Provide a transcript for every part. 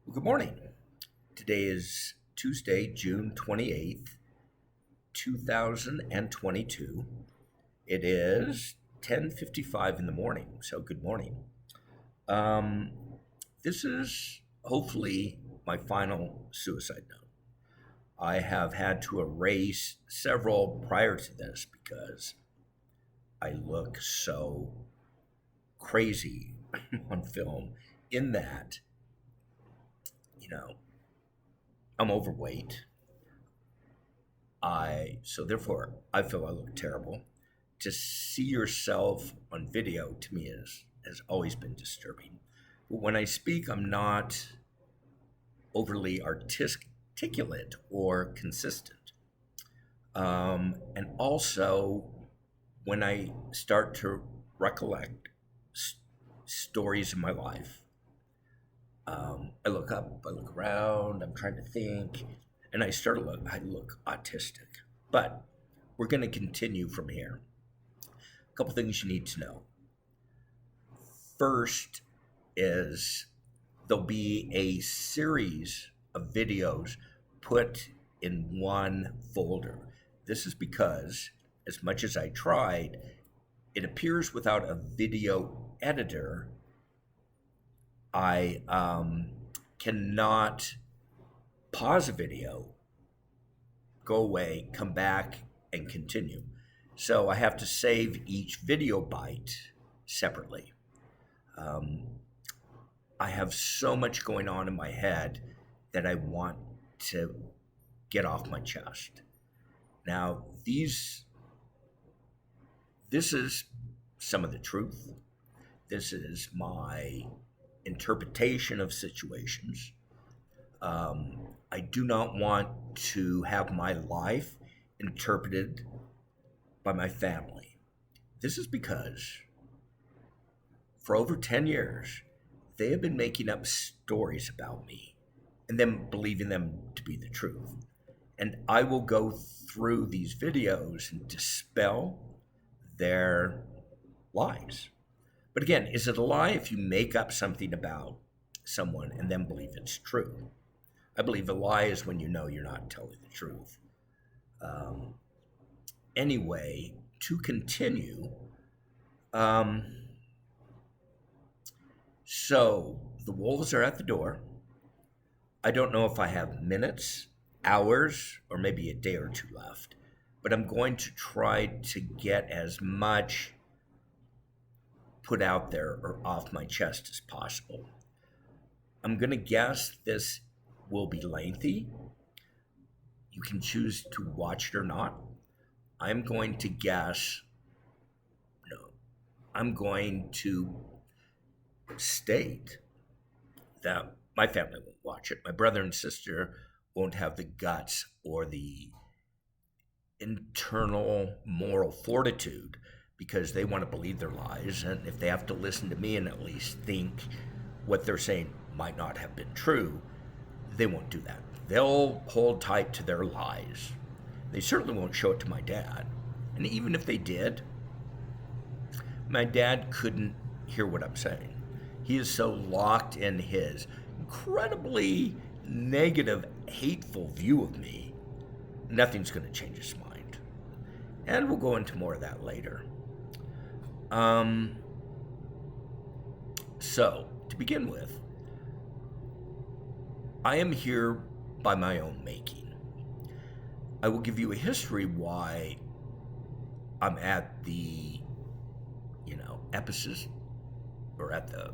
Well, good morning. Today is Tuesday, June 28th, 2022. It is 10:55 in the morning, so good morning. Um, this is hopefully my final suicide note. I have had to erase several prior to this because I look so crazy on film in that, you know, I'm overweight. Therefore I feel I look terrible. To see yourself on video to me has always been disturbing. But when I speak, I'm not overly articulate or consistent. And also, when I start to recollect stories in my life, I look up, I look around, I'm trying to think, and I look autistic. But we're going to continue from here. A couple things you need to know. First is there'll be a series of videos put in one folder. This is because, as much as I tried, it appears without a video editor, I cannot pause a video, go away, come back, and continue. So I have to save each video byte separately. Um, I have so much going on in my head that I want to get off my chest. Now, this is some of the truth. This is my interpretation of situations. I do not want to have my life interpreted by my family. This is because for over 10 years, they have been making up stories about me and then believing them to be the truth. And I will go through these videos and dispel their lies. But again, is it a lie if you make up something about someone and then believe it's true? I believe a lie is when you know you're not telling the truth. Um, anyway, to continue, um, so the wolves are at the door. I don't know if I have minutes, hours, or maybe a day or two left, but I'm going to try to get as much put out there or off my chest as possible. I'm going to guess this will be lengthy. You can choose to watch it or not. I'm going to guess, no, I'm going to state that my family won't watch it. My brother and sister won't have the guts or the internal moral fortitude because they want to believe their lies. And if they have to listen to me and at least think what they're saying might not have been true, they won't do that. They'll hold tight to their lies. They certainly won't show it to my dad. And even if they did, my dad couldn't hear what I'm saying. He is so locked in his incredibly negative, hateful view of me, nothing's going to change his mind. And we'll go into more of that later. So, to begin with, I am here by my own making. I will give you a history why I'm at the, epicenter or at the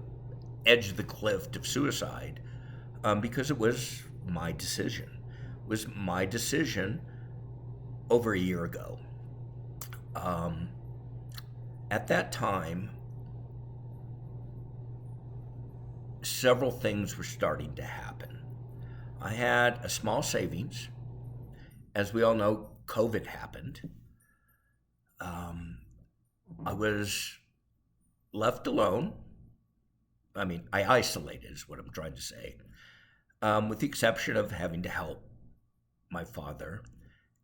edge of the cliff of suicide, because it was my decision. It was my decision over a year ago. At that time, several things were starting to happen. I had a small savings. As we all know, COVID happened. I was left alone. I isolated, is what I'm trying to say, with the exception of having to help my father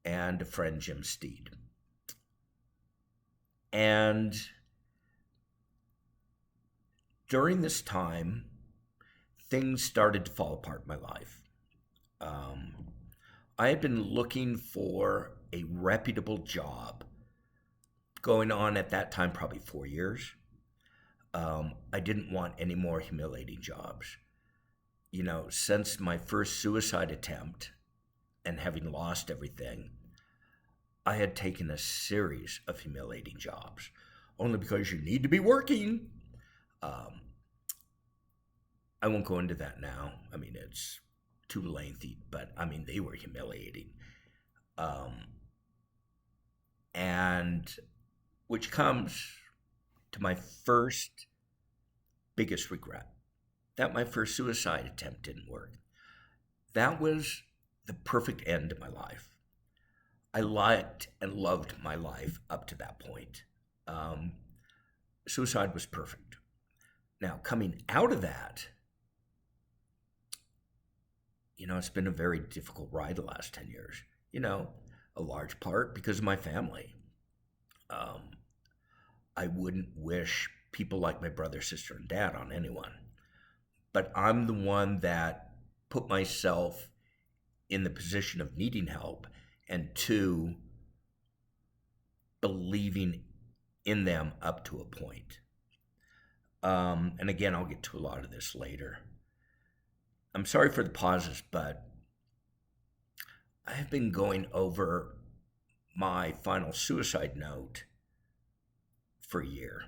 and a friend, Jim Steed. And during this time, things started to fall apart in my life. Um, I had been looking for a reputable job going on at that time, probably 4 years. I didn't want any more humiliating jobs. Since my first suicide attempt and having lost everything, I had taken a series of humiliating jobs only because you need to be working. Um, I won't go into that now. I mean, it's too lengthy, but I mean, they were humiliating. Um, and which comes to my first biggest regret that my first suicide attempt didn't work. That was the perfect end to my life. I liked and loved my life up to that point. Um, Suicide was perfect. Now, coming out of that, it's been a very difficult ride the last 10 years. A large part because of my family. Um, I wouldn't wish people like my brother, sister, and dad on anyone. But I'm the one that put myself in the position of needing help, and two, believing in them up to a point. And again, I'll get to a lot of this later. I'm sorry for the pauses, but I have been going over my final suicide note for a year.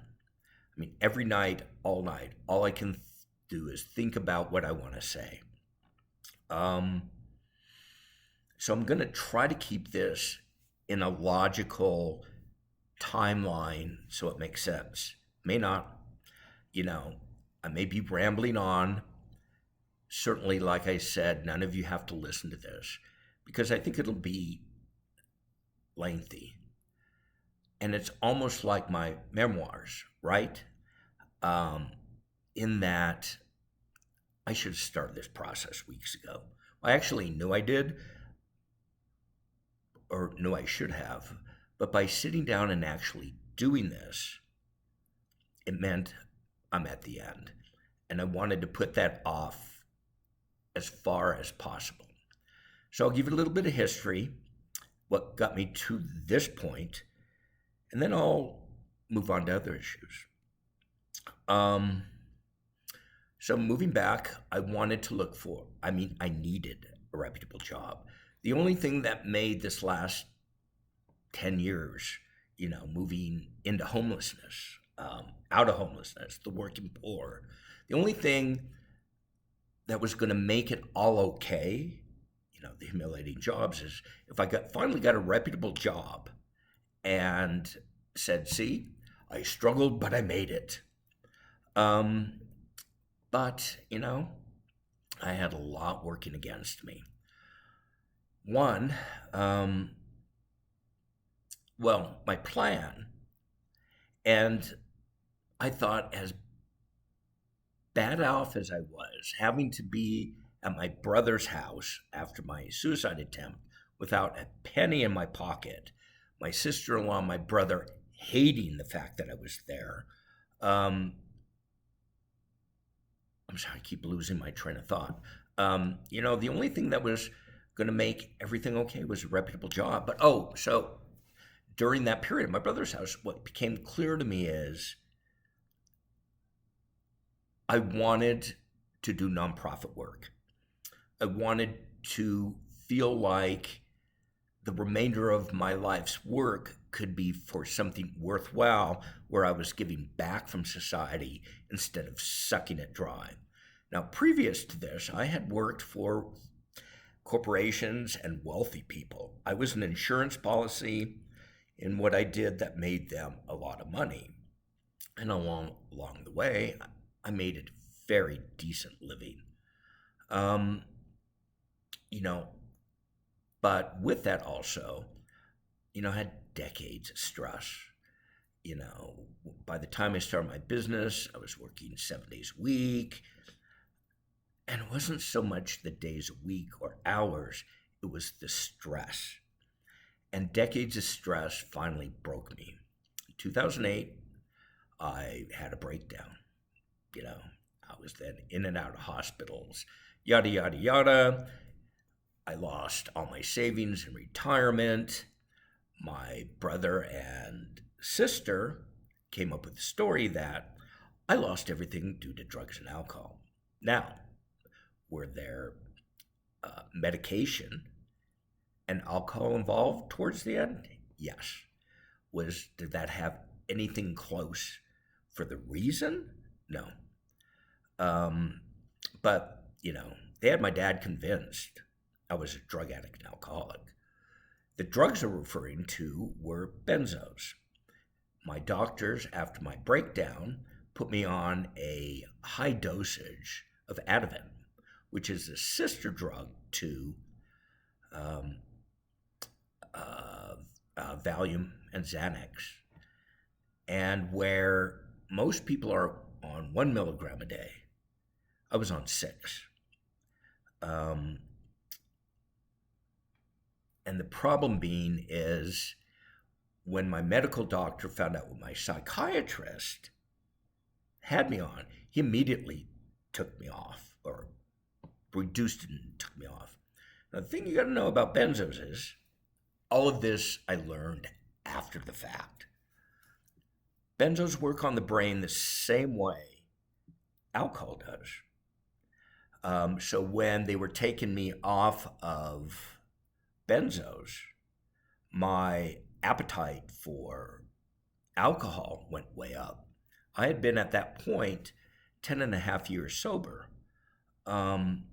I mean, every night, all I can do is think about what I want to say. So I'm going to try to keep this in a logical timeline so it makes sense. May not, I may be rambling on. Certainly, like I said, none of you have to listen to this because I think it'll be lengthy. And it's almost like my memoirs, right? In that I should have started this process weeks ago. I actually knew I did, or knew I should have, but by sitting down and actually doing this, it meant I'm at the end. And I wanted to put that off as far as possible. So I'll give you a little bit of history, what got me to this point, and then I'll move on to other issues. So moving back, I needed a reputable job. The only thing that made this last 10 years, moving into homelessness, out of homelessness, the working poor, the only thing that was going to make it all okay, the humiliating jobs, is if I finally got a reputable job and said, see, I struggled, but I made it. But, I had a lot working against me. One, my plan, and I thought, as bad off as I was, having to be at my brother's house after my suicide attempt without a penny in my pocket, my sister-in-law and my brother hating the fact that I was there. I'm sorry, I keep losing my train of thought. The only thing that was going to make everything okay was a reputable job. But so during that period at my brother's house, what became clear to me is I wanted to do nonprofit work. I wanted to feel like the remainder of my life's work could be for something worthwhile, where I was giving back from society instead of sucking it dry. Now, previous to this, I had worked for corporations and wealthy people. I was an insurance policy in what I did that made them a lot of money. And along the way, I made a very decent living. But with that also, I had decades of stress. By the time I started my business, I was working 7 days a week. And it wasn't so much the days a week or hours, it was the stress. And decades of stress finally broke me. In 2008, I had a breakdown. I was then in and out of hospitals, yada, yada, yada. I lost all my savings in retirement. My brother and sister came up with the story that I lost everything due to drugs and alcohol. Now, were there medication and alcohol involved towards the end? Yes. Did that have anything close for the reason? No. But, they had my dad convinced I was a drug addict and alcoholic. The drugs they're referring to were benzos. My doctors, after my breakdown, put me on a high dosage of Ativan, which is a sister drug to Valium and Xanax. And where most people are on 1 milligram a day, I was on 6. And the problem being is when my medical doctor found out what my psychiatrist had me on, he immediately took me off, or reduced it and took me off. Now, the thing you got to know about benzos is all of this I learned after the fact. Benzos work on the brain the same way alcohol does. So when they were taking me off of benzos, my appetite for alcohol went way up. I had been at that point 10 and a half years sober. And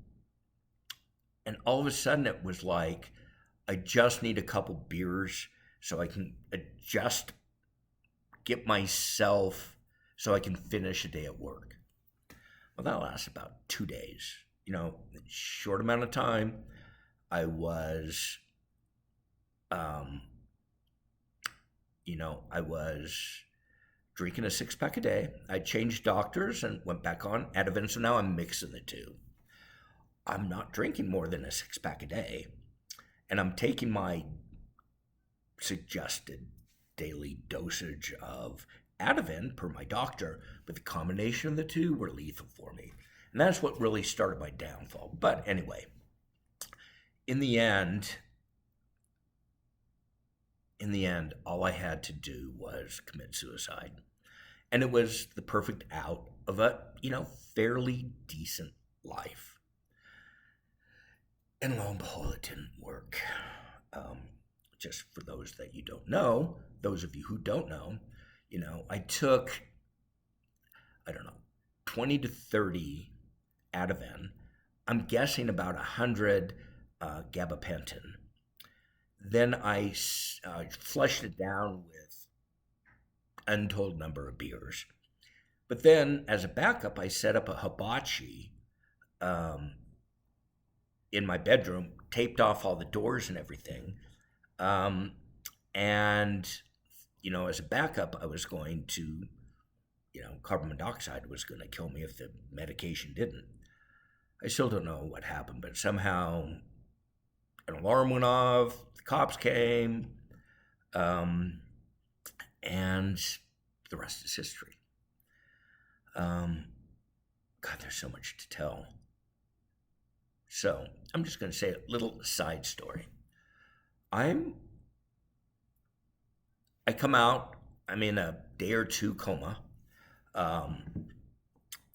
all of a sudden it was like, I just need a couple beers so I can get myself so I can finish a day at work. Well, that lasts about 2 days. Short amount of time. I was, I was drinking a 6-pack a day. I changed doctors and went back on Ativan, so now I'm mixing the two. I'm not drinking more than a 6-pack a day, and I'm taking my suggested daily dosage of Ativan per my doctor, but the combination of the two were lethal for me. And that's what really started my downfall. But anyway, in the end, all I had to do was commit suicide. And it was the perfect out of a, fairly decent life. And lo and behold, it didn't work. Just for those that you don't know, those of you who don't know, I took, 20 to 30 Ativan. I'm guessing about 100 gabapentin. Then I flushed it down with untold number of beers. But then, as a backup, I set up a hibachi in my bedroom, taped off all the doors and everything. As a backup, I was going to, carbon monoxide was going to kill me if the medication didn't. I still don't know what happened, but somehow an alarm went off, the cops came, and the rest is history. God, there's so much to tell. So I'm just going to say a little side story. I come out, I'm in a day or two coma.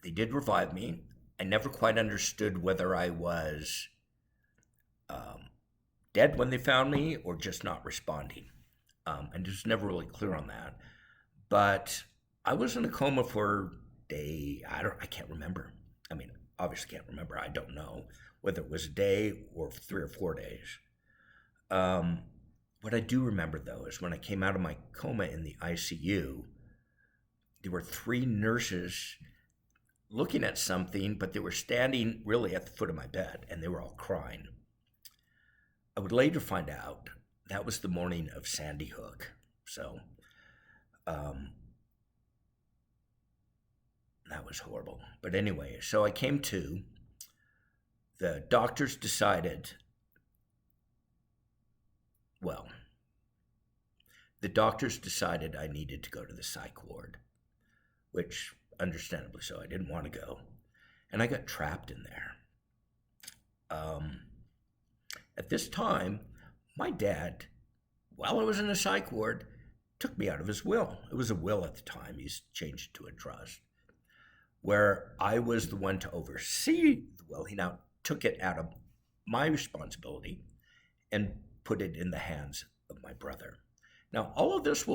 They did revive me. I never quite understood whether I was dead when they found me or just not responding. And just never really clear on that. But I was in a coma for I can't remember. Obviously can't remember. I don't know whether it was a day or 3 or 4 days. What I do remember, though, is when I came out of my coma in the ICU, there were 3 nurses looking at something, but they were standing really at the foot of my bed, and they were all crying. I would later find out that was the morning of Sandy Hook. So, that was horrible. But anyway, so I came to. The doctors decided, I needed to go to the psych ward, which understandably so, I didn't want to go. and I got trapped in there. At this time, my dad, while I was in a psych ward, took me out of his will. It was a will at the time. He's changed it to a trust, where I was the one to oversee the will. He now took it out of my responsibility and put it in the hands of my brother. Now, all of this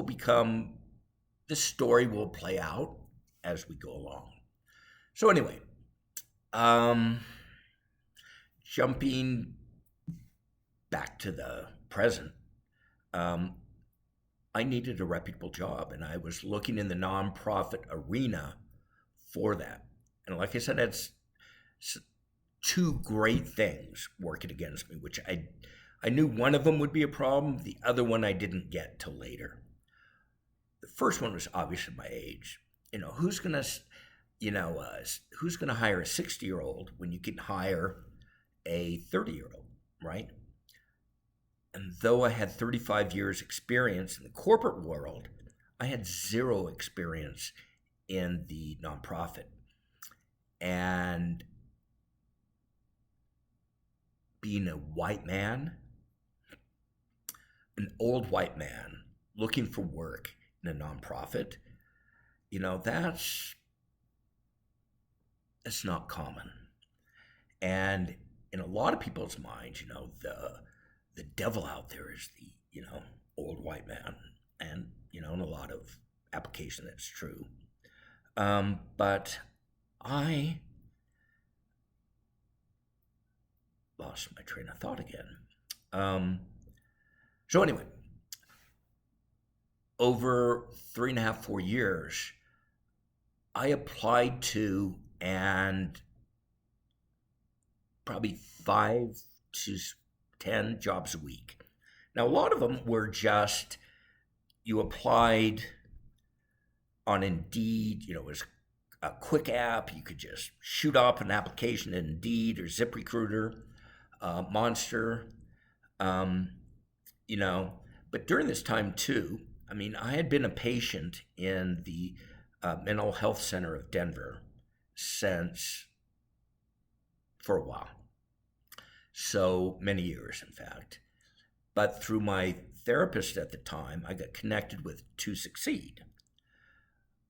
this story will play out as we go along. So anyway, jumping back to the present, I needed a reputable job, and I was looking in the nonprofit arena for that. And like I said, that's two great things working against me, which I knew one of them would be a problem. The other one I didn't get till later. The first one was obviously my age. Who's gonna hire a 60-year-old when you can hire a 30-year-old, right? And though I had 35 years experience in the corporate world, I had zero experience in the nonprofit. And being a white man, an old white man looking for work in a nonprofit, that's not common. And in a lot of people's minds, the devil out there is the, old white man. And, in a lot of application, that's true. But I lost my train of thought again. So anyway, over 3.5, 4 years, I applied to and probably 5 to 10 jobs a week. Now, a lot of them were just, you applied on Indeed, it was a quick app. You could just shoot up an application in Indeed or ZipRecruiter, Monster, But during this time too, I had been a patient in the mental health center of Denver for a while. So many years, in fact. But through my therapist at the time, I got connected with To Succeed.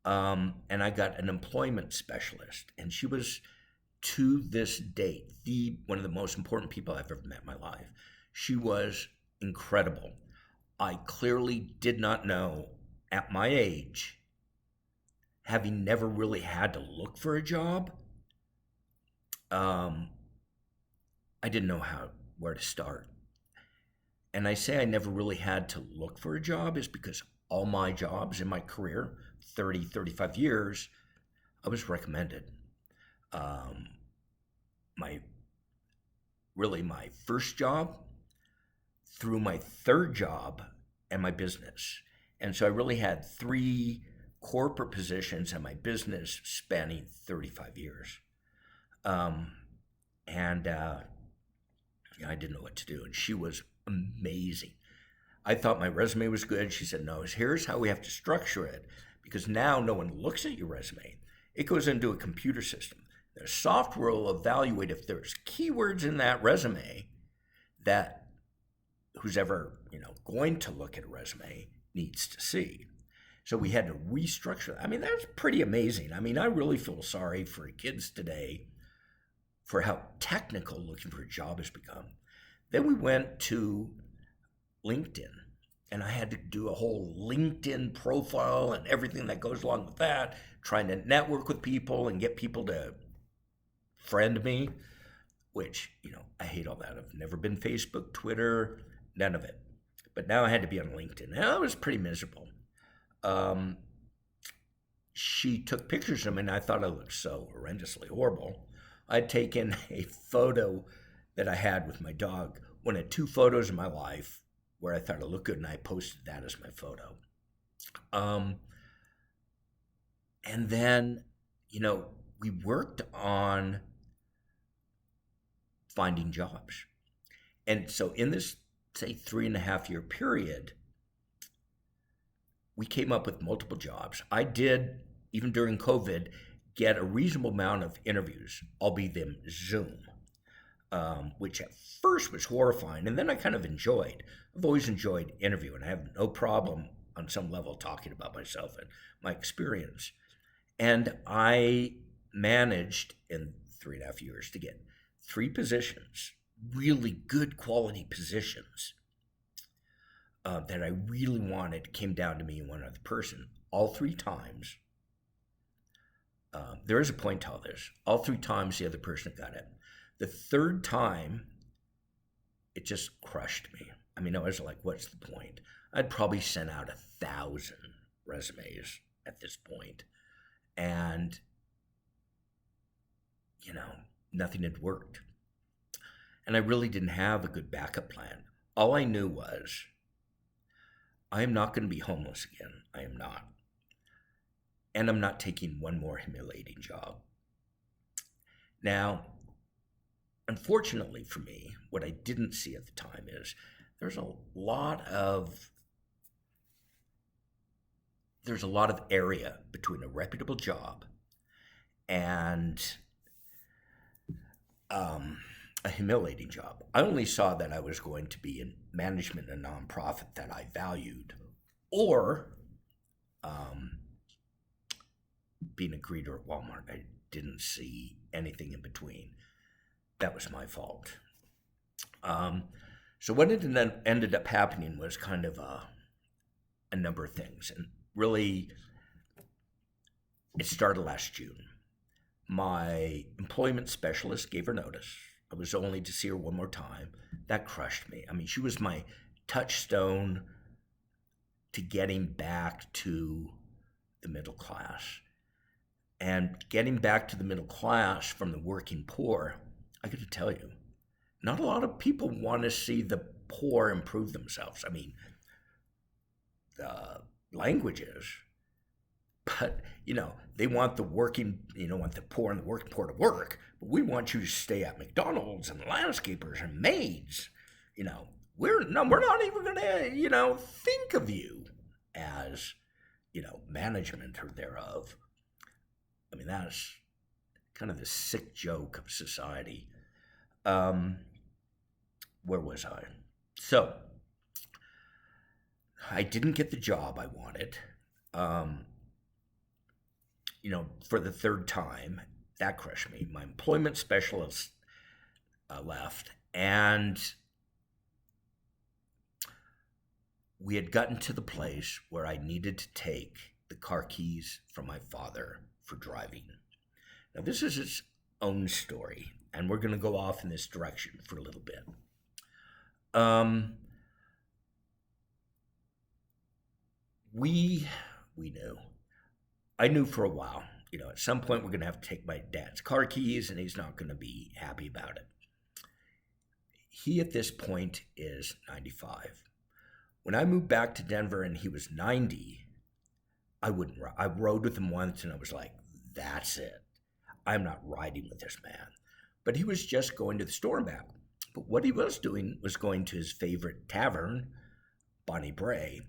And I got an employment specialist. And she was, to this date, one of the most important people I've ever met in my life. She was incredible. I clearly did not know, at my age, having never really had to look for a job, I didn't know where to start. And I say I never really had to look for a job is because all my jobs in my career, 30, 35 years, I was recommended. My first job, through my third job, and my business. And so I really had 3 corporate positions and my business spanning 35 years. I didn't know what to do. And she was amazing. I thought my resume was good. She said, no, here's how we have to structure it. Because now no one looks at your resume. It goes into a computer system. The software will evaluate if there's keywords in that resume that who's ever, going to look at a resume needs to see. So we had to restructure that. That's pretty amazing. I really feel sorry for kids today for how technical looking for a job has become. Then we went to LinkedIn, and I had to do a whole LinkedIn profile and everything that goes along with that, trying to network with people and get people to friend me, which, I hate all that. I've never been Facebook, Twitter, none of it. But now I had to be on LinkedIn. And I was pretty miserable. She took pictures of me, and I thought I looked so horrendously horrible. I'd taken a photo that I had with my dog, one of 2 photos of my life where I thought I looked good, and I posted that as my photo. And then, we worked on finding jobs. And so in this, say, 3.5-year period, we came up with multiple jobs. I did, even during COVID, get a reasonable amount of interviews, albeit them Zoom, which at first was horrifying, and then I kind of enjoyed. I've always enjoyed interviewing. I have no problem on some level talking about myself and my experience. And I managed in 3.5 years to get 3 positions, really good quality positions that I really wanted. Came down to me and one other person. All 3 times, there is a point to all this. All 3 times the other person got it. The 3rd time, it just crushed me. I mean, I was like, what's the point? I'd probably sent out 1,000 resumes at this point, and nothing had worked. And I really didn't have a good backup plan. All I knew was, I am not going to be homeless again. I am not. And I'm not taking one more humiliating job. Now, unfortunately for me, what I didn't see at the time is there's a lot of area between a reputable job and a humiliating job. I only saw that I was going to be in management in a nonprofit that I valued, or being a greeter at Walmart. I didn't see anything in between. That was my fault. So what ended up happening was kind of a number of things, and really, it started last June. My employment specialist gave her notice. I was only to see her one more time. That crushed me. I mean, she was my touchstone to getting back to the middle class. And getting back to the middle class from the working poor, I got to tell you, not a lot of people want to see the poor improve themselves. I mean, the languages, but they want the working, want the poor and the working poor to work, but we want you to stay at McDonald's and landscapers and maids. We're not even going to, think of you as, management or thereof. I mean, that's kind of the sick joke of society. Where was I? So, I didn't get the job I wanted. For the 3rd time, that crushed me. My employment specialist left, and we had gotten to the place where I needed to take the car keys from my father for driving. Now, this is its own story, and we're going to go off in this direction for a little bit. We knew. I knew for a while, at some point we're going to have to take my dad's car keys, and he's not going to be happy about it. He, at this point, is 95. When I moved back to Denver and he was 90, I rode with him once, and I was like, that's it. I'm not riding with this man. But he was just going to the store and back. But what he was doing was going to his favorite tavern, Bonnie Bray,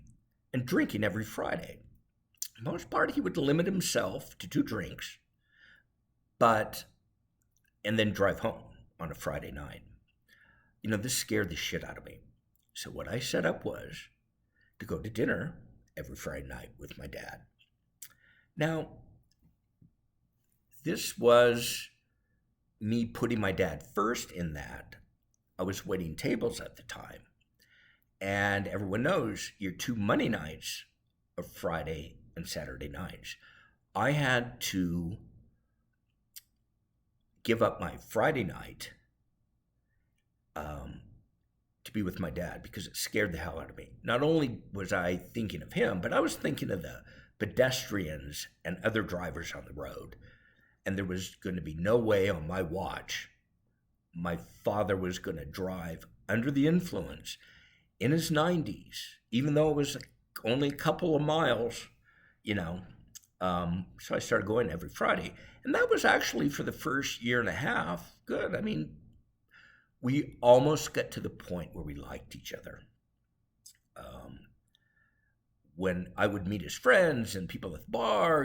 and drinking every Friday. For the most part, he would limit himself to 2 drinks, and then drive home on a Friday night. This scared the shit out of me. So what I set up was to go to dinner every Friday night with my dad. Now, this was me putting my dad first in that I was waiting tables at the time. And everyone knows your 2 money nights are Friday and Saturday nights. I had to give up my Friday night to be with my dad because it scared the hell out of me. Not only was I thinking of him, but I was thinking of the pedestrians and other drivers on the road. And there was going to be no way on my watch my father was going to drive under the influence in his 90s, even though it was only a couple of miles, So I started going every Friday. And that was actually, for the first year and a half, good. I mean, we almost got to the point where we liked each other. When I would meet his friends and people at the bar,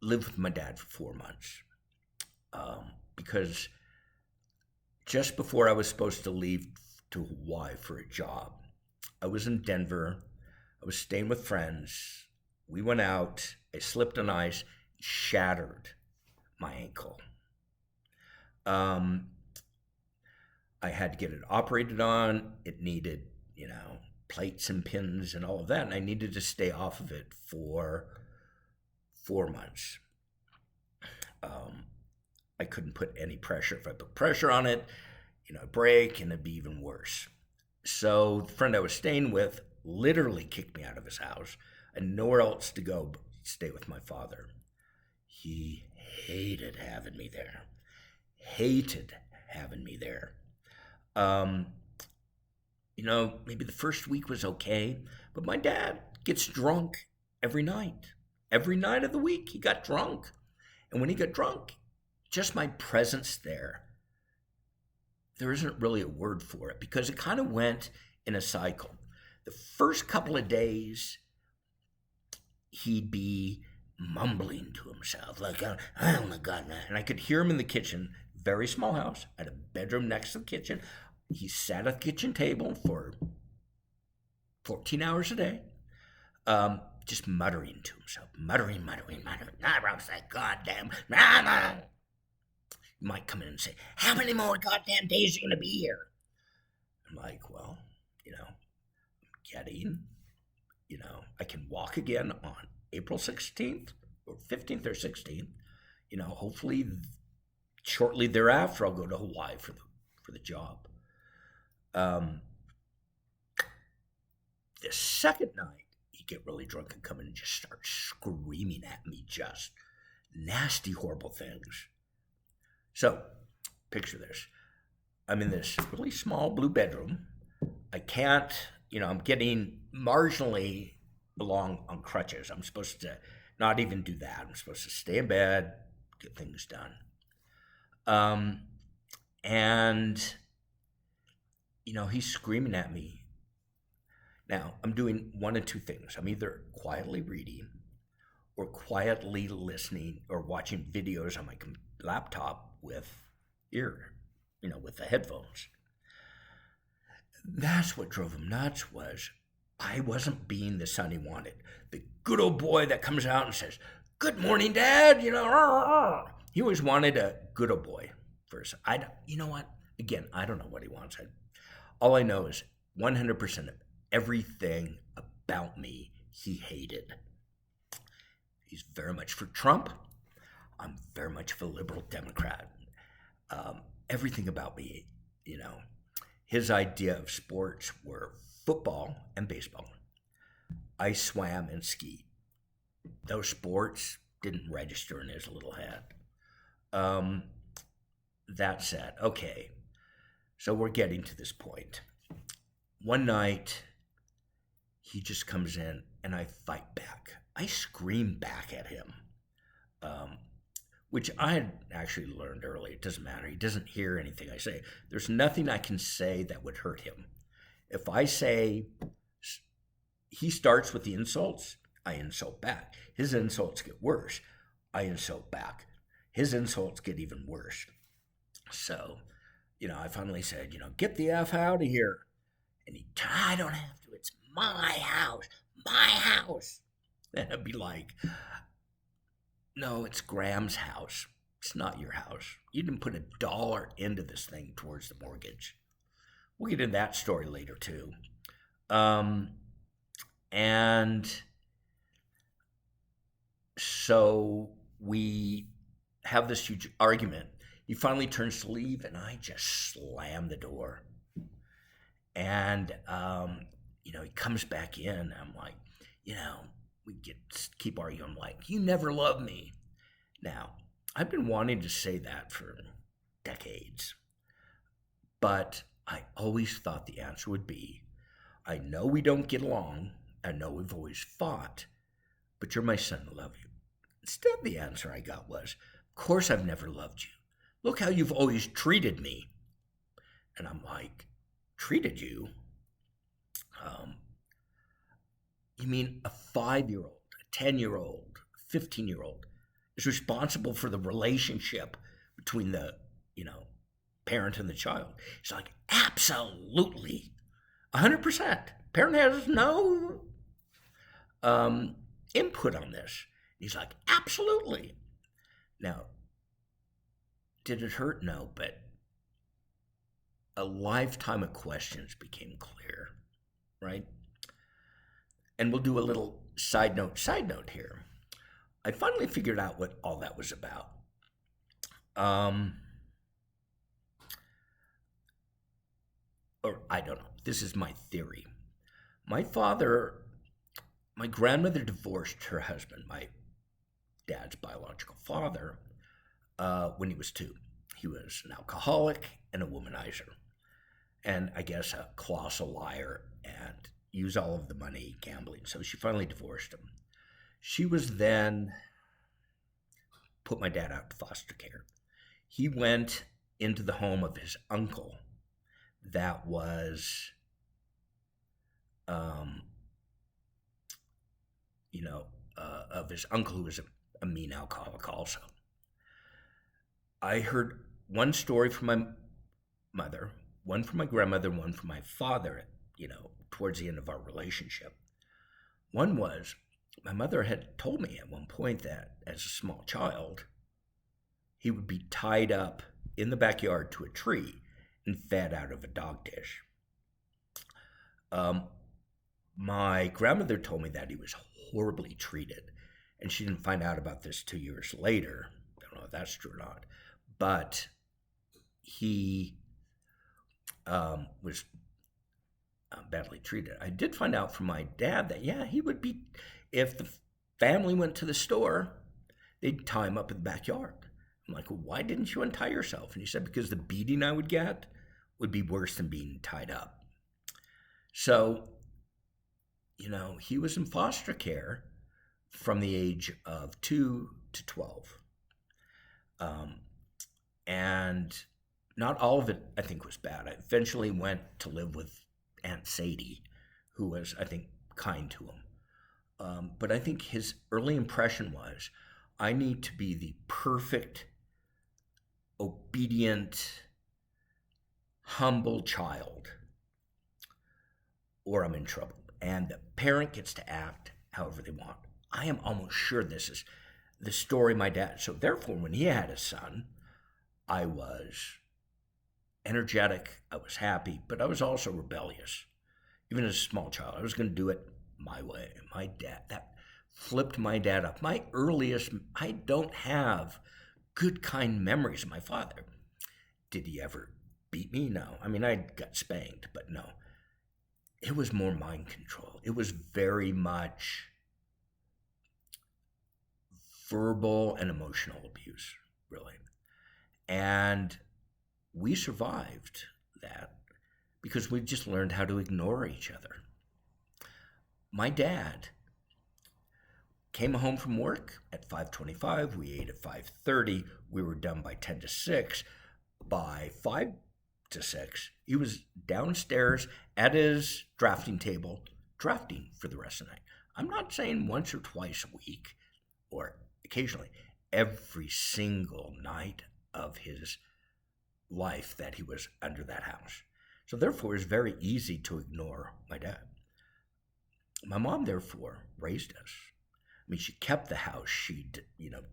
lived with my dad for 4 months, because just before I was supposed to leave to Hawaii for a job, I was in Denver. I was staying with friends. We went out. I slipped on ice, shattered my ankle. Um, I had to get it operated on. It needed, plates and pins and all of that. And I needed to stay off of it for 4 months. I couldn't put any pressure. If I put pressure on it, it'd break and it'd be even worse. So the friend I was staying with literally kicked me out of his house. I had nowhere else to go but stay with my father. He hated having me there. Hated having me there. Maybe the first week was okay, but my dad gets drunk every night. Every night of the week, he got drunk. And when he got drunk, just my presence there isn't really a word for it, because it kind of went in a cycle. The first couple of days, he'd be mumbling to himself, like, oh my God, man. And I could hear him in the kitchen, very small house, I had a bedroom next to the kitchen. He sat at the kitchen table for 14 hours a day, just muttering to himself, muttering. I roast that goddamn. You might come in and say, how many more goddamn days are you going to be here? I'm like, well, I'm getting, I can walk again on April 16th or 15th or 16th. Hopefully shortly thereafter, I'll go to Hawaii for the job. The second night, he'd get really drunk and come in and just start screaming at me, just nasty, horrible things. So, picture this. I'm in this really small blue bedroom. I can't, I'm getting marginally along on crutches. I'm supposed to not even do that. I'm supposed to stay in bed, get things done. And he's screaming at me. Now, I'm doing one of two things. I'm either quietly reading or quietly listening or watching videos on my laptop with with the headphones. That's what drove him nuts, was I wasn't being the son he wanted. The good old boy that comes out and says, good morning, Dad, He always wanted a good old boy first. You know what? Again, I don't know what he wants. All I know is 100% of everything about me he hated. He's very much for Trump. I'm very much of a liberal Democrat. Everything about me, his idea of sports were football and baseball. I swam and skied. Those sports didn't register in his little head. That said, okay, so we're getting to this point. One night, he just comes in and I fight back. I scream back at him, which I had actually learned early. It doesn't matter. He doesn't hear anything I say. There's nothing I can say that would hurt him. If I say, he starts with the insults, I insult back. His insults get worse. I insult back. His insults get even worse. So, I finally said, get the F out of here. And I don't have to. It's my house. My house. And I'd be like, no, it's Graham's house. It's not your house. You didn't put $1 into this thing towards the mortgage. We'll get into that story later, too. And so we have this huge argument. He finally turns to leave, and I just slam the door. And, he comes back in. I'm like, we keep arguing. I'm like, you never loved me. Now, I've been wanting to say that for decades, but I always thought the answer would be, I know we don't get along. I know we've always fought, but you're my son. I love you. Instead, the answer I got was, of course I've never loved you. Look how you've always treated me. And I'm like, treated you? You mean a 5-year-old, a 10-year-old, a 15-year-old is responsible for the relationship between the, parent and the child. He's like, absolutely, 100%. Parent has no input on this. He's like, absolutely. Now, did it hurt? No, but a lifetime of questions became clear, right? And we'll do a little side note here. I finally figured out what all that was about. Or I don't know. This is my theory. My grandmother divorced her husband, my dad's biological father, when he was 2. He was an alcoholic and a womanizer, and I guess a colossal liar, and used all of the money gambling. So she finally divorced him. She was then put my dad out to foster care. He went into the home of his uncle that was, of his uncle who was a mean alcoholic also. I heard one story from my mother, one from my grandmother, one from my father, towards the end of our relationship. One was, my mother had told me at one point that as a small child, he would be tied up in the backyard to a tree and fed out of a dog dish. My grandmother told me that he was horribly treated, and she didn't find out about this 2 years later. I don't know if that's true or not, but he was badly treated. I did find out from my dad that, he would be, if the family went to the store, they'd tie him up in the backyard. I'm like, well, why didn't you untie yourself? And he said, because the beating I would get would be worse than being tied up. So, he was in foster care from the age of 2 to 12. And not all of it, I think, was bad. I eventually went to live with Aunt Sadie, who was, I think, kind to him. But I think his early impression was, I need to be the perfect, obedient, humble child, or I'm in trouble. And the parent gets to act however they want. I am almost sure this is the story my dad. So therefore, when he had a son, I was energetic, I was happy, but I was also rebellious. Even as a small child, I was going to do it my way. My dad, that flipped my dad up. I don't have good, kind memories of my father. Did he ever beat me? No. I mean, I got spanked, but no. It was more mind control. It was very much verbal and emotional abuse, really. And we survived that because we just learned how to ignore each other. My dad came home from work at 5:25. We ate at 5:30. We were done by 10 to 6. By 5 to 6, he was downstairs at his drafting table, drafting for the rest of the night. I'm not saying once or twice a week or occasionally. Every single night of his life that he was under that house. So therefore, it's very easy to ignore my dad. My mom, therefore, raised us. I mean, she kept the house. She,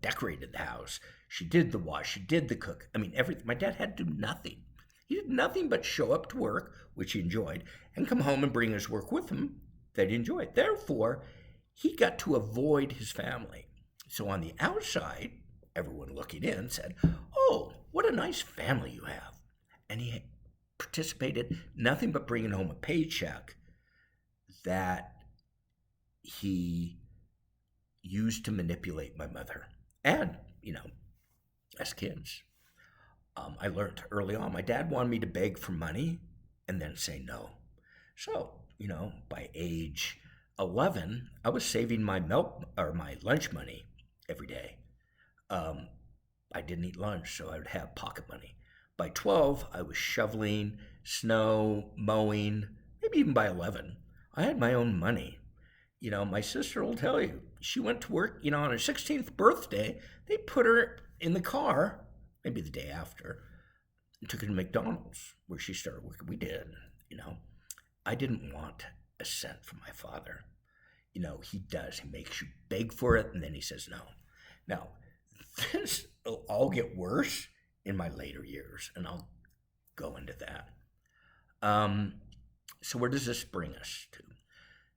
decorated the house. She did the wash. She did the cook. I mean, everything. My dad had to do nothing. He did nothing but show up to work, which he enjoyed, and come home and bring his work with him that he enjoyed. Therefore, he got to avoid his family. So on the outside, everyone looking in said, "Oh, what a nice family you have." And he participated nothing but bringing home a paycheck that he used to manipulate my mother. And, as kids, I learned early on, my dad wanted me to beg for money and then say no. So, by age 11, I was saving my lunch money every day. I didn't eat lunch, so I would have pocket money. By 12, I was shoveling, snow, mowing, maybe even by 11. I had my own money. My sister will tell you, she went to work, on her 16th birthday. They put her in the car, maybe the day after, and took her to McDonald's, where she started working. We did, I didn't want a cent from my father. He does. He makes you beg for it, and then he says no. Now, this will all get worse in my later years, and I'll go into that. So where does this bring us to?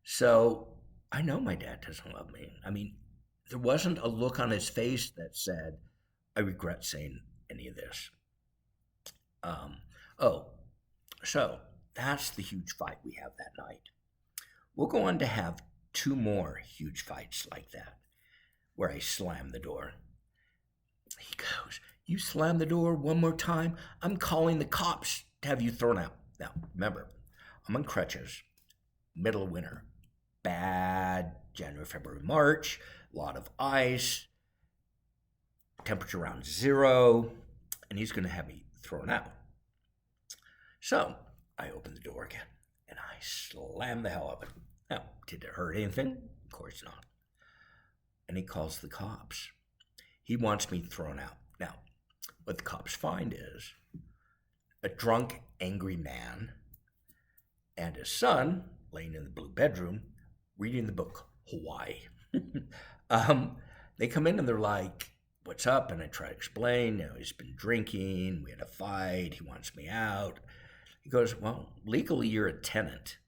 So I know my dad doesn't love me. I mean, there wasn't a look on his face that said, I regret saying any of this. So that's the huge fight we have that night. We'll go on to have 2 more huge fights like that, where I slam the door. He goes, you slam the door one more time, I'm calling the cops to have you thrown out. Now, remember, I'm on crutches, middle of winter, bad January, February, March, a lot of ice, temperature around 0, and he's going to have me thrown out. So I open the door again, and I slam the hell out of it. Now, did it hurt anything? Of course not. And he calls the cops. He wants me thrown out. Now, what the cops find is a drunk, angry man and his son laying in the blue bedroom reading the book Hawaii. They come in and they're like, what's up? And I try to explain, he's been drinking, we had a fight, he wants me out. He goes, well, legally you're a tenant.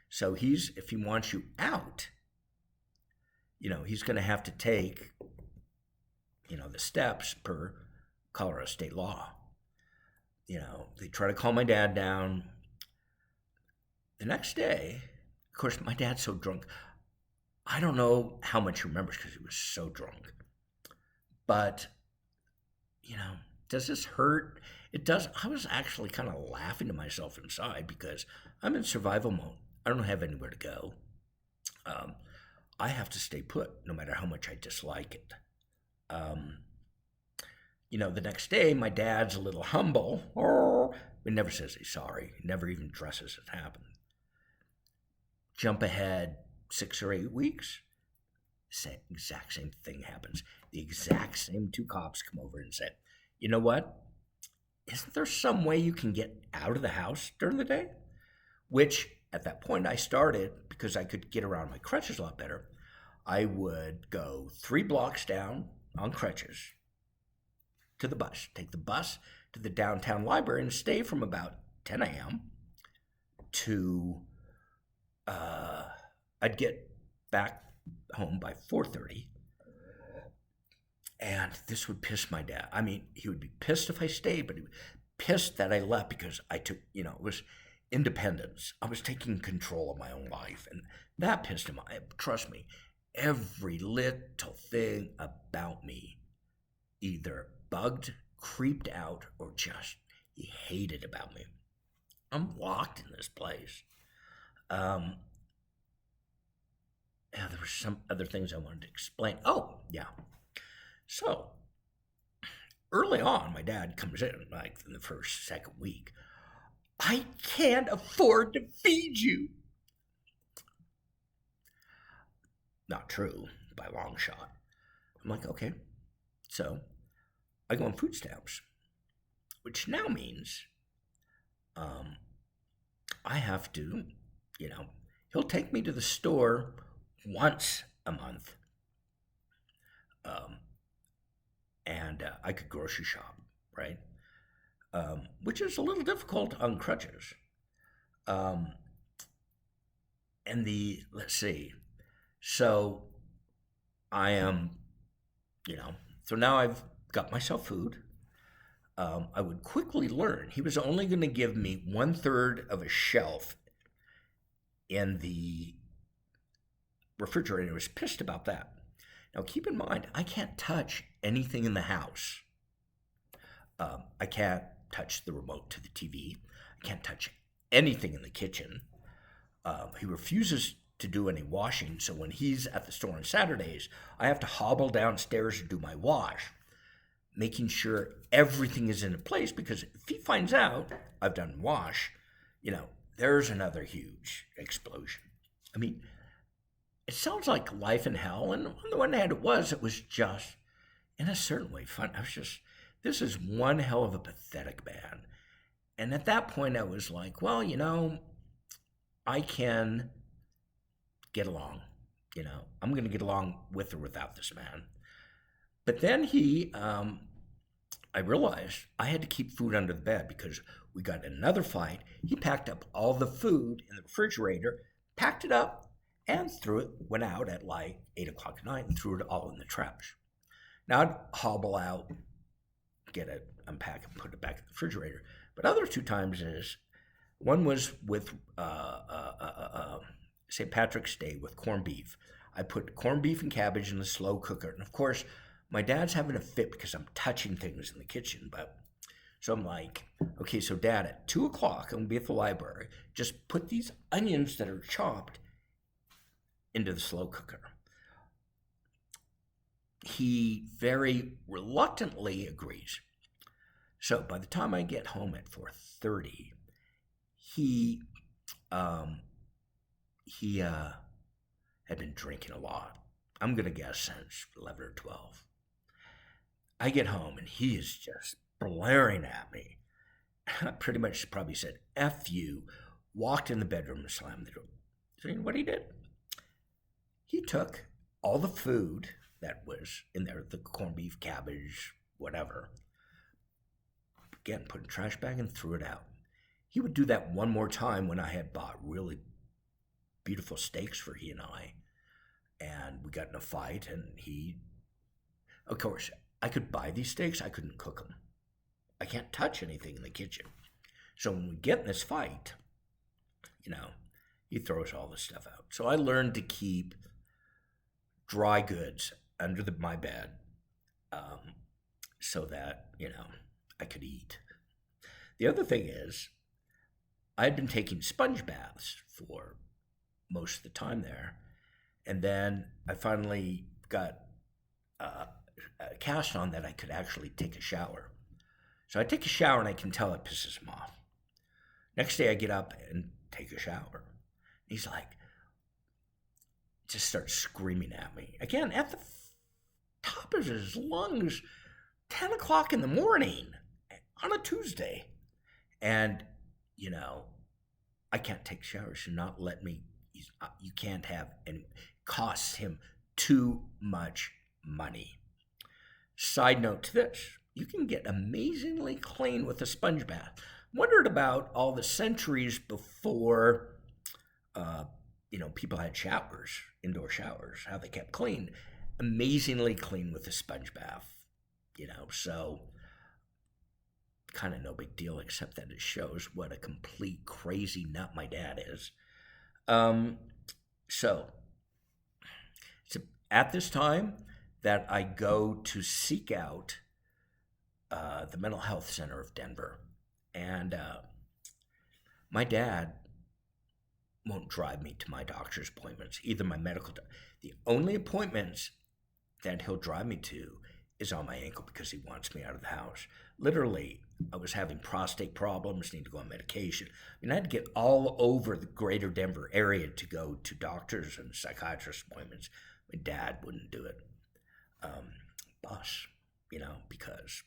So if he wants you out, he's going to have to take, the steps per Colorado state law. They try to calm my dad down. The next day, of course, my dad's so drunk. I don't know how much he remembers because he was so drunk. But, does this hurt? It does. I was actually kind of laughing to myself inside because I'm in survival mode. I don't have anywhere to go. I have to stay put no matter how much I dislike it. The next day, my dad's a little humble. He never says he's sorry. He never even addresses it happened. Jump ahead 6 or 8 weeks, exact same thing happens. The exact same 2 cops come over and say, you know what? Isn't there some way you can get out of the house during the day? Which, at that point, I started, because I could get around my crutches a lot better, I would go 3 blocks down on crutches to the bus, take the bus to the downtown library and stay from about 10 a.m. to, I'd get back home by 4:30. And this would piss my dad. I mean, he would be pissed if I stayed, but he would be pissed that I left because I took, it was independence. I was taking control of my own life, and that pissed him off. Trust me, every little thing about me either bugged, creeped out, or just he hated about me. I'm locked in this place. There were some other things I wanted to explain. Oh, yeah. So, early on, my dad comes in, like in the first, second week. I can't afford to feed you. Not true, by a long shot. I'm like, okay. So, I go on food stamps, which now means I have to, he'll take me to the store once a month. And I could grocery shop, right? Which is a little difficult on crutches. And let's see. So I am, so now I've got myself food. I would quickly learn he was only going to give me 1/3 of a shelf in the refrigerator. I was pissed about that. Now, keep in mind, I can't touch anything in the house. I can't touch the remote to the TV. I can't touch anything in the kitchen. He refuses to do any washing, so when he's at the store on Saturdays, I have to hobble downstairs to do my wash, making sure everything is in place, because if he finds out I've done wash, there's another huge explosion. I mean, it sounds like life in hell. And on the one hand, it was just, in a certain way, fun. I was just, this is one hell of a pathetic man. And at that point, I was like, well, I can get along. I'm going to get along with or without this man. But then I realized I had to keep food under the bed because we got in another fight. He packed up all the food in the refrigerator, packed it up, and went out at like 8 o'clock at night and threw it all in the trash. Now I'd hobble out, get it, unpack and put it back in the refrigerator. But other two times one was with St. Patrick's Day with corned beef. I put corned beef and cabbage in the slow cooker. And of course, my dad's having a fit because I'm touching things in the kitchen. So I'm like, okay, so Dad, at 2 o'clock, I'm going to be at the library. Just put these onions that are chopped into the slow cooker. He very reluctantly agrees. So by the time I get home at 4:30, he had been drinking a lot. I'm going to guess since 11 or 12. I get home and he is just blaring at me. I pretty much probably said, F you, walked in the bedroom and slammed the door. So you know what he did? He took all the food that was in there, the corned beef, cabbage, whatever, again, put in a trash bag and threw it out. He would do that one more time when I had bought really beautiful steaks for he and I. And we got in a fight and of course, I could buy these steaks, I couldn't cook them. I can't touch anything in the kitchen. So when we get in this fight, he throws all this stuff out. So I learned to keep dry goods under my bed so that, I could eat. The other thing is, I had been taking sponge baths for most of the time there. And then I finally got a cast on that I could actually take a shower. So I take a shower and I can tell it pisses him off. Next day I get up and take a shower. He's like, just starts screaming at me. Again, at the top of his lungs, 10 o'clock in the morning on a Tuesday. And, I can't take showers. Should not let me. You can't have, and it costs him too much money. Side note to this, you can get amazingly clean with a sponge bath. Wondered about all the centuries before, people had showers, indoor showers, how they kept clean. Amazingly clean with a sponge bath, so kind of no big deal, except that it shows what a complete crazy nut my dad is. So it's at this time that I go to seek out the Mental Health Center of Denver. And my dad won't drive me to my doctor's appointments, either my medical the only appointments that he'll drive me to is on my ankle because he wants me out of the house. Literally, I was having prostate problems, need to go on medication. I had to get all over the greater Denver area to go to doctors and psychiatrist appointments. My dad wouldn't do it. Bus, because,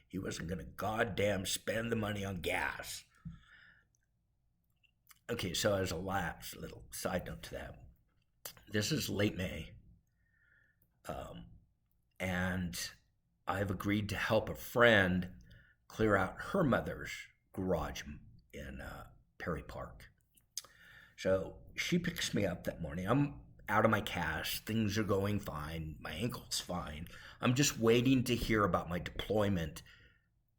he wasn't going to goddamn spend the money on gas. Okay, so as a last little side note to that, this is late May, and I've agreed to help a friend clear out her mother's garage in Perry Park. So she picks me up that morning. I'm out of my cast. Things are going fine. My ankle's fine. I'm just waiting to hear about my deployment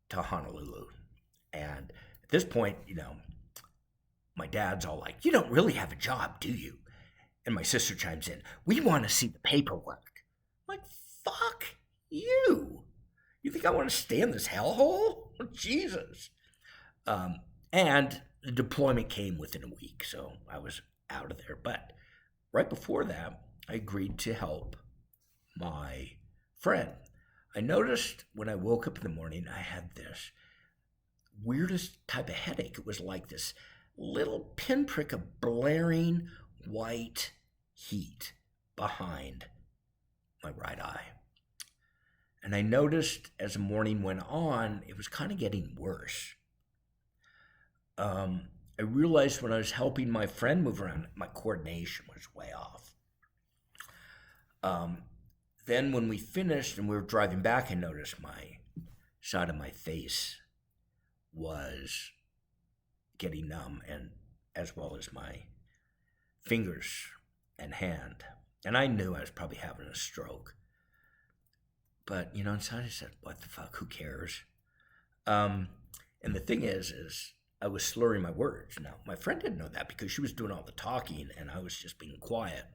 to Honolulu. And at this point, my dad's all like, you don't really have a job, do you? And my sister chimes in, we want to see the paperwork. I'm like, fuck you. You think I want to stay in this hellhole? Jesus. And the deployment came within a week, so I was out of there. But right before that, I agreed to help my friend. I noticed when I woke up in the morning, I had this weirdest type of headache. It was like this little pinprick of blaring white heat behind my right eye. And I noticed as the morning went on, it was kind of getting worse. I realized when I was helping my friend move around, my coordination was way off. Then when we finished and we were driving back, I noticed my side of my face was getting numb, and as well as my fingers and hand. And I knew I was probably having a stroke. But, inside I said, what the fuck, who cares? And the thing is I was slurring my words. Now, my friend didn't know that because she was doing all the talking and I was just being quiet,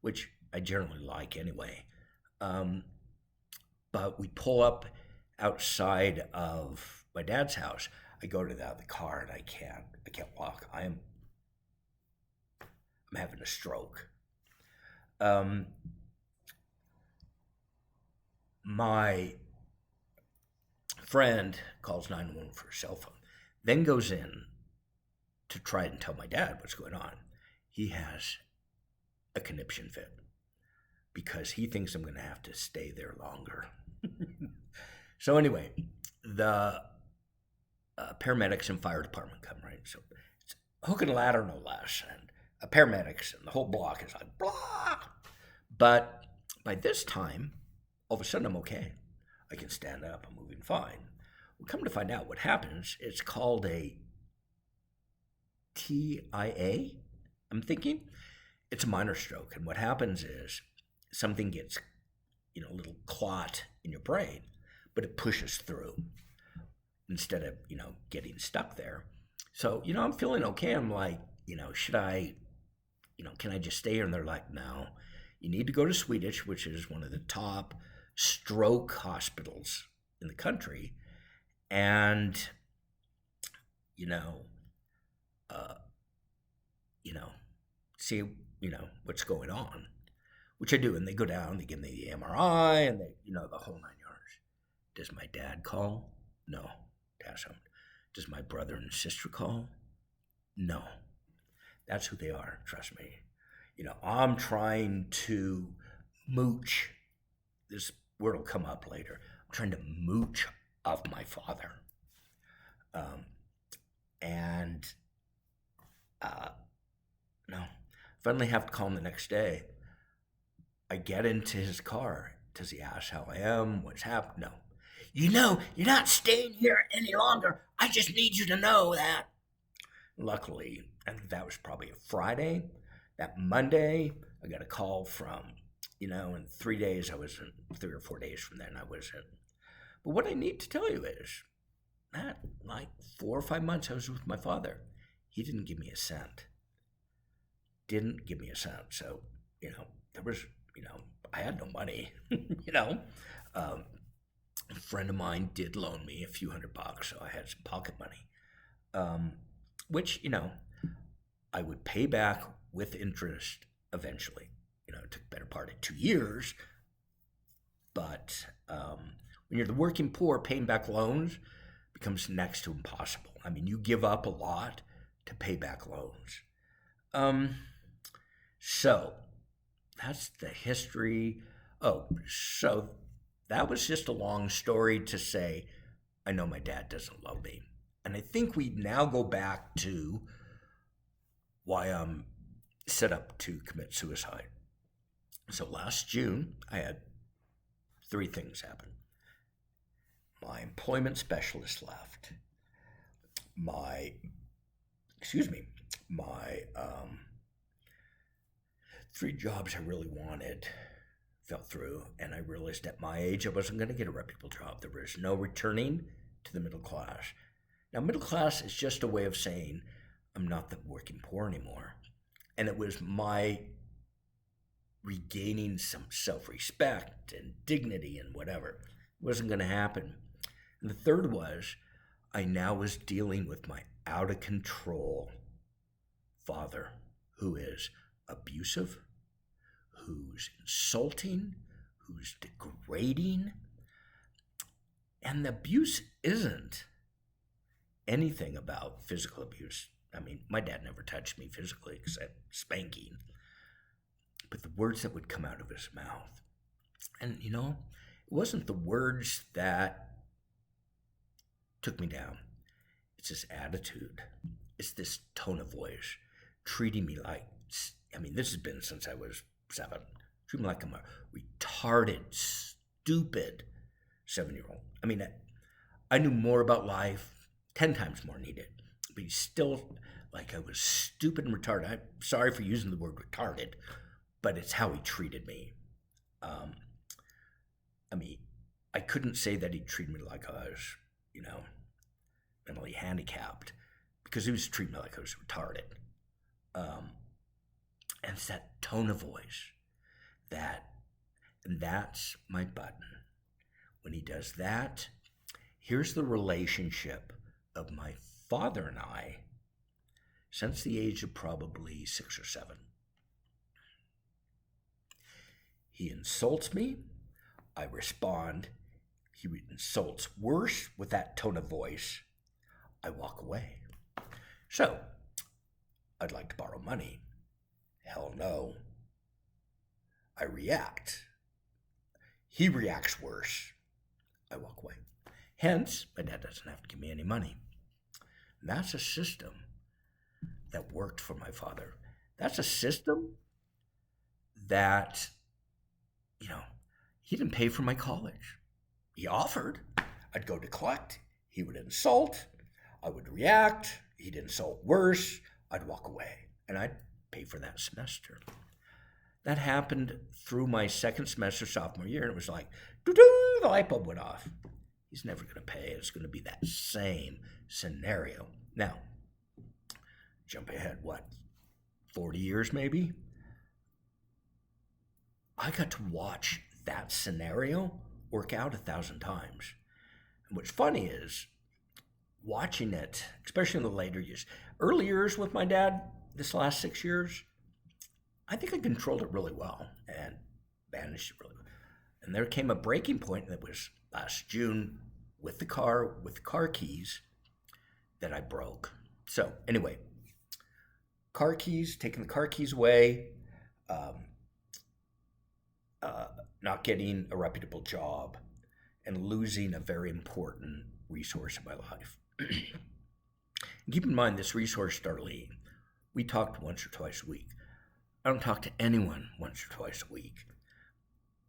which I generally like anyway. But we pull up outside of my dad's house. I go to the car and I can't walk. I'm having a stroke. My friend calls 911 for her cell phone, then goes in to try and tell my dad what's going on. He has a conniption fit because he thinks I'm going to have to stay there longer. So anyway, the paramedics and fire department come, right? So it's hook and ladder, no less, and paramedics and the whole block is like, blah. But by this time, all of a sudden I'm okay. I can stand up, I'm moving fine. Well, come to find out what happens, it's called a TIA, I'm thinking. It's a minor stroke, and what happens is something gets, a little clot in your brain, but it pushes through instead of, getting stuck there. So, I'm feeling okay. I'm like, should I, can I just stay here? And they're like, no, you need to go to Swedish, which is one of the top stroke hospitals in the country, and see what's going on, which I do. And they go down, they give me the MRI, and they the whole 9 yards. Does my dad call? No. Does my brother and sister call? No. That's who they are, trust me. I'm trying to mooch. This word will come up later. I'm trying to mooch of my father. No. Finally have to call him the next day. I get into his car. Does he ask how I am? What's happened? No. You're not staying here any longer. I just need you to know that. Luckily, I think that was probably a Friday. That Monday, I got a call from, in 3 days, 3 or 4 days from then, I was in. But what I need to tell you is that, 4 or 5 months I was with my father. He didn't give me a cent. So, there was, I had no money, A friend of mine did loan me a few $100, so I had some pocket money, which, I would pay back with interest eventually. It took the better part of 2 years, but when you're the working poor, paying back loans becomes next to impossible. I mean, you give up a lot to pay back loans. So that's the history. Oh, so that was just a long story to say, I know my dad doesn't love me. And I think we now go back to why I'm set up to commit suicide. So last June, I had 3 things happen. My employment specialist left. My 3 jobs I really wanted fell through, and I realized at my age I wasn't going to get a reputable job. There was no returning to the middle class. Now, middle class is just a way of saying I'm not the working poor anymore. And it was my regaining some self-respect and dignity and whatever. It wasn't going to happen. And the third was I now was dealing with my out-of-control father, who is abusive, who's insulting, who's degrading. And the abuse isn't anything about physical abuse. I mean, my dad never touched me physically except spanking. but the words that would come out of his mouth. And, it wasn't the words that took me down. It's this attitude. It's this tone of voice, treating me like, this has been since I was 7. Treating me like I'm a retarded, stupid 7-year-old. I knew more about life, 10 times more than he did. But he's still like I was stupid and retarded. I'm sorry for using the word retarded, but it's how he treated me. I couldn't say that he treated me like I was, mentally handicapped, because he was treating me like I was retarded. And it's that tone of voice and that's my button. When he does that, here's the relationship of my father and I since the age of probably 6 or 7. He insults me, I respond. He insults worse with that tone of voice, I walk away. So, I'd like to borrow money. Hell no. I react. He reacts worse. I walk away. Hence, my dad doesn't have to give me any money. And that's a system that worked for my father. That's a system that, he didn't pay for my college. He offered. I'd go to collect. He would insult. I would react. He'd insult worse. I'd walk away. And I'd pay for that semester. That happened through my second semester, sophomore year, and it was like, doo-doo, the light bulb went off. He's never going to pay. It's going to be that same scenario. Now, jump ahead, 40 years maybe? I got to watch that scenario work out 1,000 times. And what's funny is, watching it, especially in the later years, early years with my dad, this last 6 years, I think I controlled it really well and managed it really well. And there came a breaking point that was last June with the car keys that I broke. So anyway, taking the car keys away, not getting a reputable job, and losing a very important resource in my life. Keep in mind, this resource, Darlene, we talked once or twice a week. I don't talk to anyone once or twice a week.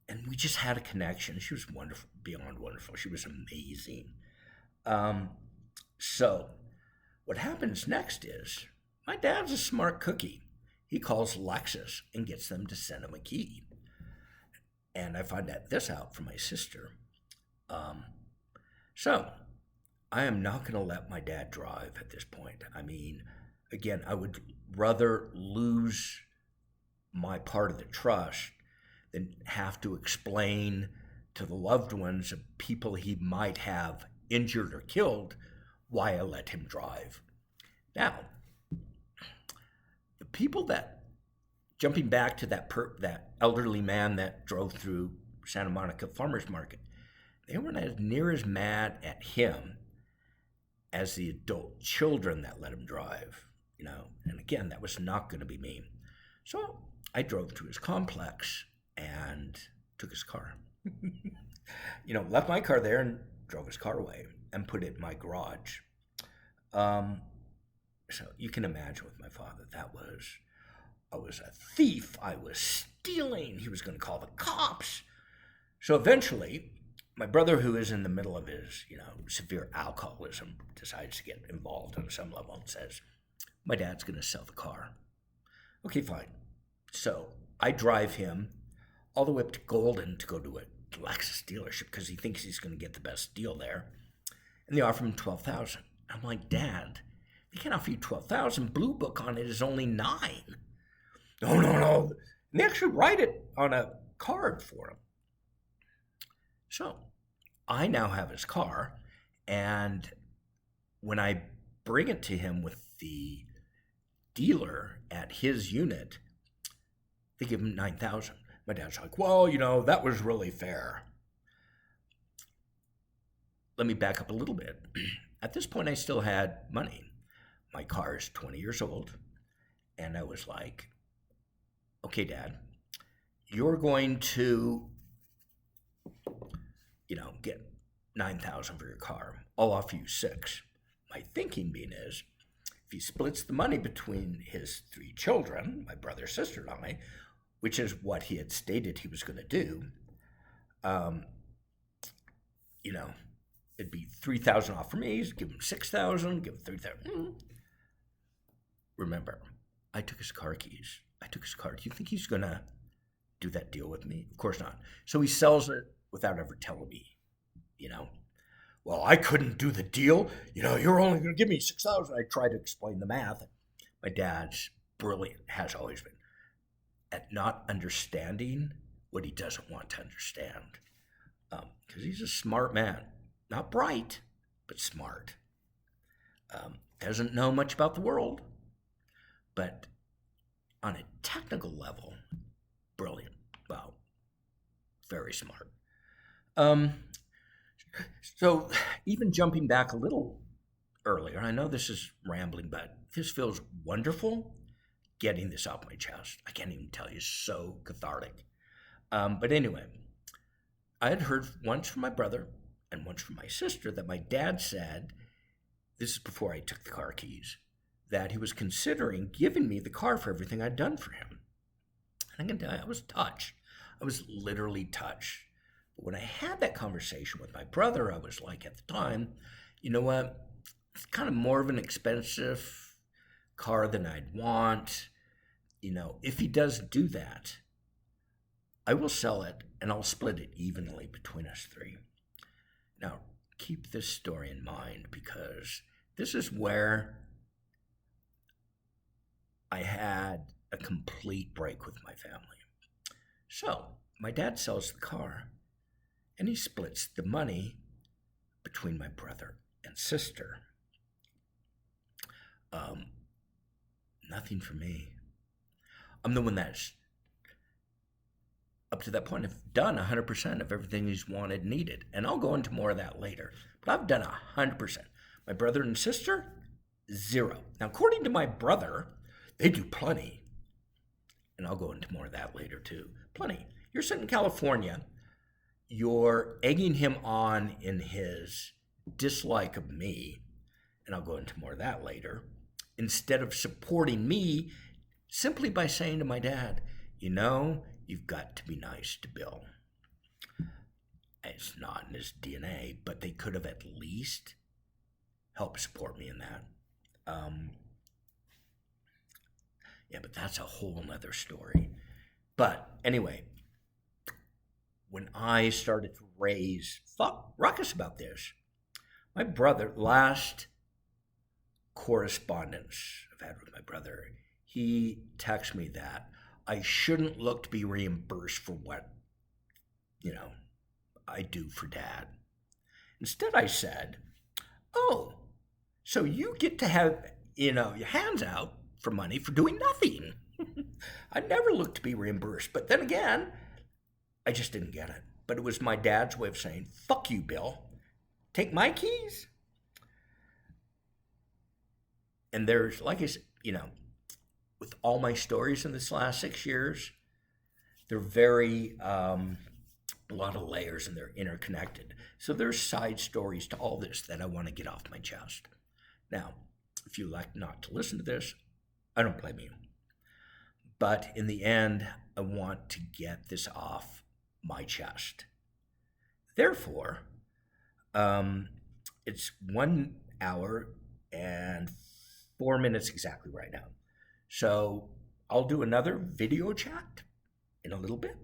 And we just had a connection. She was wonderful, beyond wonderful. She was amazing. So what happens next is, my dad's a smart cookie. He calls Lexus and gets them to send him a key. And I find this out from my sister. So I am not going to let my dad drive at this point. Again, I would rather lose my part of the trust than have to explain to the loved ones of people he might have injured or killed why I let him drive. Now, the people jumping back to that elderly man that drove through Santa Monica Farmers Market, they weren't as near as mad at him as the adult children that let him drive, And again, that was not going to be me. So I drove to his complex and took his car. Left my car there and drove his car away and put it in my garage. So you can imagine with my father, I was a thief. I was stealing. He was going to call the cops. So eventually, my brother, who is in the middle of his, severe alcoholism, decides to get involved on some level and says, my dad's going to sell the car. Okay, fine. So I drive him all the way up to Golden to go to a Lexus dealership because he thinks he's going to get the best deal there. And they offer him $12,000. I'm like, Dad, they can't offer you $12,000. Blue Book on it is only $9,000. No. And they actually write it on a card for him. So I now have his car, and when I bring it to him with the dealer at his unit, they give him $9,000. My dad's like, well, that was really fair. Let me back up a little bit. At this point, I still had money. My car is 20 years old, and I was like, okay, Dad, you're going to, get 9,000 for your car. I'll offer you 6. My thinking being is, if he splits the money between his 3 children, my brother, sister, and I, which is what he had stated he was going to do, um, it'd be 3,000 off for me. Give him 6,000. Give him 3,000. Remember, I took his car keys. I took his car. Do you think he's going to do that deal with me? Of course not. So he sells it without ever telling me, Well, I couldn't do the deal. You're only going to give me 6,000. I tried to explain the math. My dad's brilliant, has always been, at not understanding what he doesn't want to understand. Because he's a smart man. Not bright, but smart. Doesn't know much about the world, but on a technical level, brilliant. Well, very smart. So even jumping back a little earlier, I know this is rambling, but this feels wonderful getting this off my chest. I can't even tell you, so cathartic. But anyway, I had heard once from my brother and once from my sister that my dad said, this is before I took the car keys, that he was considering giving me the car for everything I'd done for him. And I can tell you, I was touched. I was literally touched. But when I had that conversation with my brother, I was like, at the time, you know what? It's kind of more of an expensive car than I'd want. If he does do that, I will sell it and I'll split it evenly between us 3. Now, keep this story in mind because this is where I had a complete break with my family. So, my dad sells the car and he splits the money between my brother and sister. Nothing for me. I'm the one that's, up to that point, have done 100% of everything he's wanted, needed. And I'll go into more of that later. But I've done 100%. My brother and sister, 0. Now, according to my brother, they do plenty. And I'll go into more of that later, too. Plenty. You're sitting in California. You're egging him on in his dislike of me. And I'll go into more of that later. Instead of supporting me simply by saying to my dad, you've got to be nice to Bill. It's not in his DNA, but they could have at least helped support me in that. But that's a whole nother story. But anyway, when I started to raise ruckus about this, my brother, last correspondence I've had with my brother, he texted me that I shouldn't look to be reimbursed for what, I do for Dad. Instead, I said, oh, so you get to have, your hands out for money for doing nothing. I never looked to be reimbursed. But then again, I just didn't get it. But it was my dad's way of saying, fuck you, Bill. Take my keys. And there's, like I said, with all my stories in this last 6 years, they're very, a lot of layers and they're interconnected. So there's side stories to all this that I want to get off my chest. Now, if you like not to listen to this, I don't blame you. But in the end, I want to get this off my chest. Therefore, it's 1 hour and 4 minutes exactly right now. So I'll do another video chat in a little bit.